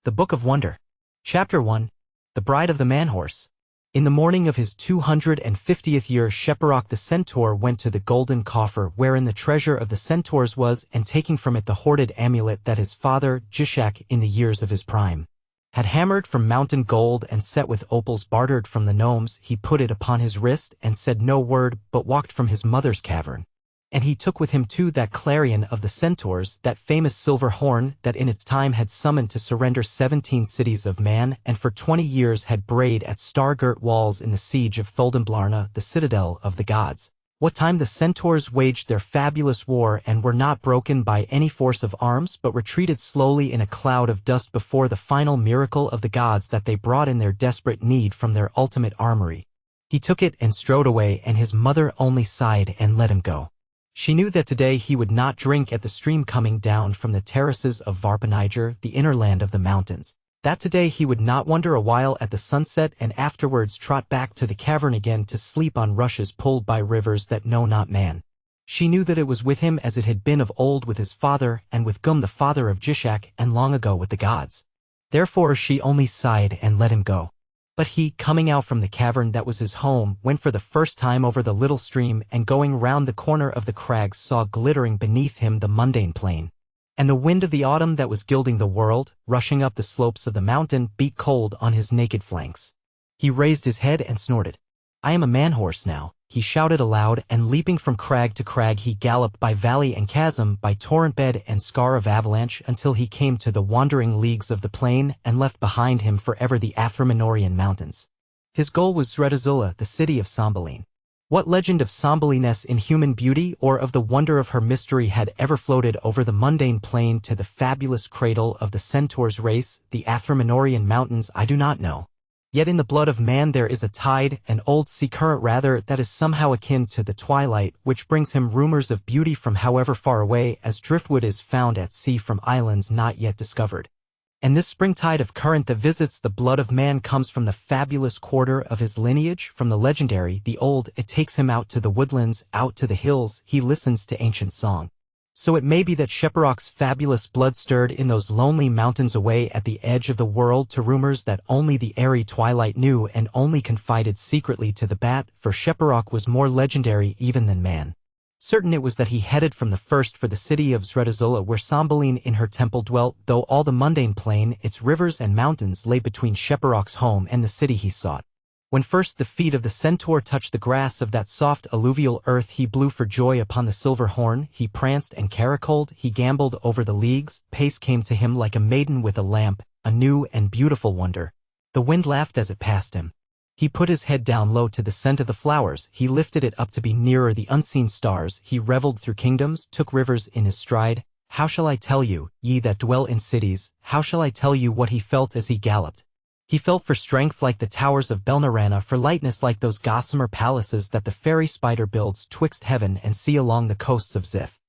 The Book of Wonder. Chapter 1. The Bride of the Man-Horse. In the morning of his 250th year, Sheparok the centaur went to the golden coffer wherein the treasure of the centaurs was, and taking from it the hoarded amulet that his father, Jishak, in the years of his prime, had hammered from mountain gold and set with opals bartered from the gnomes, he put it upon his wrist and said no word, but walked from his mother's cavern. And he took with him too that clarion of the centaurs, that famous silver horn that in its time had summoned to surrender 17 cities of man, and for 20 years had brayed at star-girt walls in the siege of Thuldamblarna, the citadel of the gods. What time the centaurs waged their fabulous war and were not broken by any force of arms, but retreated slowly in a cloud of dust before the final miracle of the gods that they brought in their desperate need from their ultimate armory. He took it and strode away, and his mother only sighed and let him go. She knew that today he would not drink at the stream coming down from the terraces of Varpaniger, the inner land of the mountains. That today he would not wonder a while at the sunset and afterwards trot back to the cavern again to sleep on rushes pulled by rivers that know not man. She knew that it was with him as it had been of old with his father and with Gum the father of Jishak and long ago with the gods. Therefore she only sighed and let him go. But he, coming out from the cavern that was his home, went for the first time over the little stream, and going round the corner of the crags saw glittering beneath him the mundane plain. And the wind of the autumn that was gilding the world, rushing up the slopes of the mountain, beat cold on his naked flanks. He raised his head and snorted. "I am a man-horse now," he shouted aloud, and leaping from crag to crag he galloped by valley and chasm, by torrent bed and scar of avalanche, until he came to the wandering leagues of the plain and left behind him forever the Athramanorian mountains. His goal was Sredazula, the city of Sambaline. What legend of Sambaliness in human beauty or of the wonder of her mystery had ever floated over the mundane plain to the fabulous cradle of the centaur's race, the Athramanorian mountains, I do not know. Yet in the blood of man there is a tide, an old sea current rather, that is somehow akin to the twilight, which brings him rumors of beauty from however far away as driftwood is found at sea from islands not yet discovered. And this springtide of current that visits the blood of man comes from the fabulous quarter of his lineage, from the legendary, the old. It takes him out to the woodlands, out to the hills. He listens to ancient song. So it may be that Sheparok's fabulous blood stirred in those lonely mountains away at the edge of the world to rumors that only the airy twilight knew and only confided secretly to the bat, for Sheparok was more legendary even than man. Certain it was that he headed from the first for the city of Sredazula where Sambaline in her temple dwelt, though all the mundane plain, its rivers and mountains, lay between Sheparok's home and the city he sought. When first the feet of the centaur touched the grass of that soft alluvial earth he blew for joy upon the silver horn, he pranced and caracoled, he gambled over the leagues, pace came to him like a maiden with a lamp, a new and beautiful wonder. The wind laughed as it passed him. He put his head down low to the scent of the flowers, he lifted it up to be nearer the unseen stars, he reveled through kingdoms, took rivers in his stride. How shall I tell you, ye that dwell in cities, how shall I tell you what he felt as he galloped? He felt for strength like the towers of Belnarana, for lightness like those gossamer palaces that the fairy spider builds twixt heaven and sea along the coasts of Zith.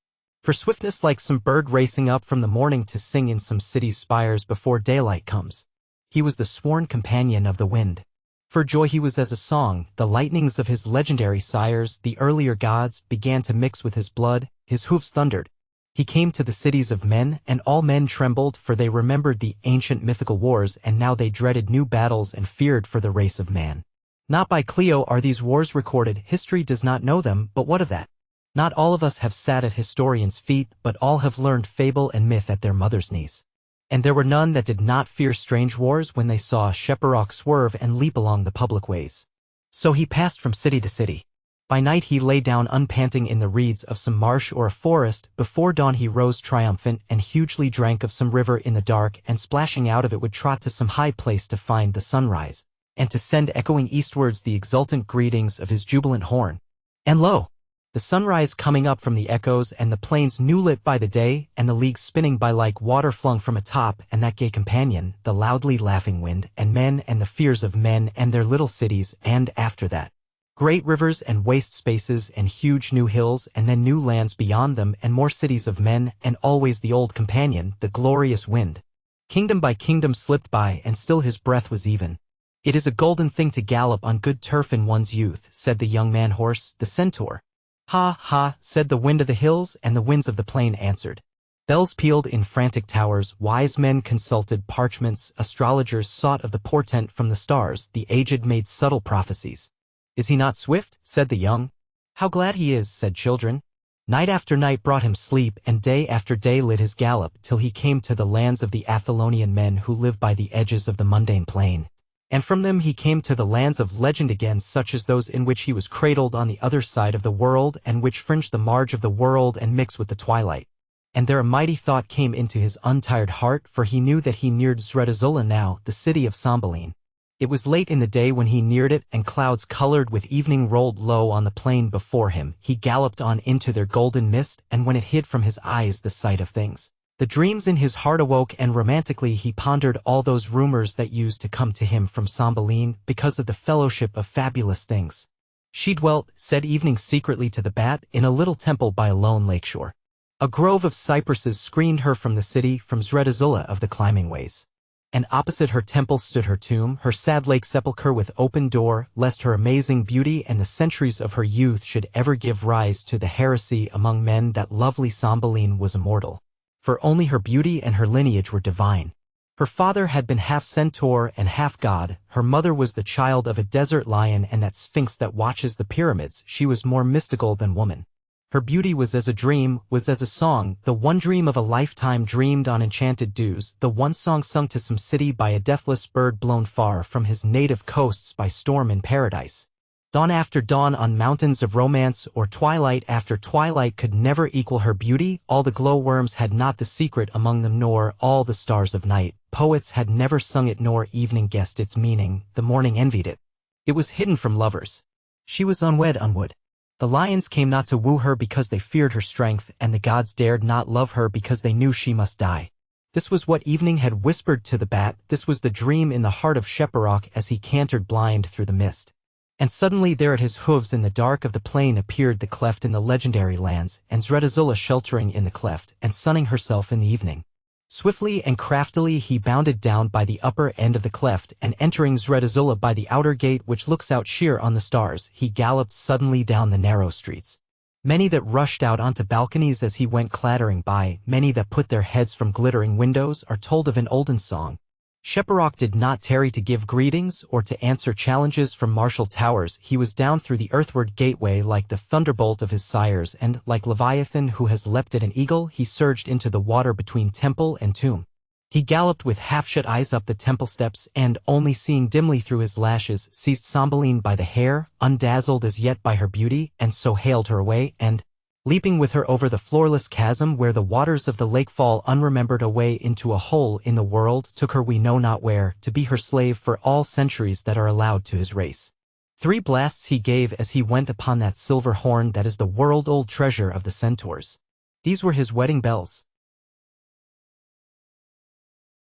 For swiftness like some bird racing up from the morning to sing in some city's spires before daylight comes. He was the sworn companion of the wind. For joy he was as a song, the lightnings of his legendary sires, the earlier gods, began to mix with his blood, his hoofs thundered. He came to the cities of men, and all men trembled, for they remembered the ancient mythical wars, and now they dreaded new battles and feared for the race of man. Not by Cleo are these wars recorded, history does not know them, but what of that? Not all of us have sat at historians' feet, but all have learned fable and myth at their mother's knees. And there were none that did not fear strange wars when they saw Sheparok swerve and leap along the public ways. So he passed from city to city. By night he lay down unpanting in the reeds of some marsh or a forest, before dawn he rose triumphant and hugely drank of some river in the dark, and splashing out of it would trot to some high place to find the sunrise, and to send echoing eastwards the exultant greetings of his jubilant horn. And lo! The sunrise coming up from the echoes, and the plains new lit by the day, and the leagues spinning by like water flung from atop, and that gay companion, the loudly laughing wind, and men and the fears of men and their little cities, and after that, great rivers and waste spaces and huge new hills, and then new lands beyond them, and more cities of men, and always the old companion, the glorious wind. Kingdom by kingdom slipped by, and still his breath was even. It is a golden thing to gallop on good turf in one's youth, said the young man-horse, the centaur. Ha, ha, said the wind of the hills, and the winds of the plain answered. Bells pealed in frantic towers, wise men consulted parchments, astrologers sought of the portent from the stars, the aged made subtle prophecies. "Is he not swift?" said the young. "How glad he is," said children. Night after night brought him sleep, and day after day lit his gallop, till he came to the lands of the Athelonian men who live by the edges of the mundane plain. And from them he came to the lands of legend again, such as those in which he was cradled on the other side of the world, and which fringe the marge of the world and mix with the twilight. And there a mighty thought came into his untired heart, for he knew that he neared Zretazula now, the city of Cymbeline. It was late in the day when he neared it, and clouds colored with evening rolled low on the plain before him. He galloped on into their golden mist, and when it hid from his eyes the sight of things, the dreams in his heart awoke, and romantically he pondered all those rumors that used to come to him from Cymbeline because of the fellowship of fabulous things. She dwelt, said evening secretly to the bat, in a little temple by a lone lakeshore. A grove of cypresses screened her from the city, from Zretazula of the climbing ways. And opposite her temple stood her tomb, her sad lake sepulchre with open door, lest her amazing beauty and the centuries of her youth should ever give rise to the heresy among men that lovely Cymbeline was immortal. For only her beauty and her lineage were divine. Her father had been half centaur and half god, her mother was the child of a desert lion and that sphinx that watches the pyramids. She was more mystical than woman. Her beauty was as a dream, was as a song, the one dream of a lifetime dreamed on enchanted dews, the one song sung to some city by a deathless bird blown far from his native coasts by storm in paradise. Dawn after dawn on mountains of romance, or twilight after twilight, could never equal her beauty. All the glowworms had not the secret among them, nor all the stars of night. Poets had never sung it, nor evening guessed its meaning. The morning envied it. It was hidden from lovers. She was unwed. The lions came not to woo her because they feared her strength, and the gods dared not love her because they knew she must die. This was what evening had whispered to the bat, this was the dream in the heart of Sheparok as he cantered blind through the mist. And suddenly there at his hooves in the dark of the plain appeared the cleft in the legendary lands, and Zretazula sheltering in the cleft, and sunning herself in the evening. Swiftly and craftily he bounded down by the upper end of the cleft, and entering Zretazula by the outer gate which looks out sheer on the stars, he galloped suddenly down the narrow streets. Many that rushed out onto balconies as he went clattering by, many that put their heads from glittering windows, are told of an olden song. Sheparok did not tarry to give greetings or to answer challenges from martial towers. He was down through the earthward gateway like the thunderbolt of his sires, and, like Leviathan who has leapt at an eagle, he surged into the water between temple and tomb. He galloped with half-shut eyes up the temple steps, and, only seeing dimly through his lashes, seized Cymbeline by the hair, undazzled as yet by her beauty, and so haled her away, and, leaping with her over the floorless chasm where the waters of the lake fall unremembered away into a hole in the world, took her we know not where, to be her slave for all centuries that are allowed to his race. 3 blasts he gave as he went upon that silver horn that is the world-old treasure of the centaurs. These were his wedding bells.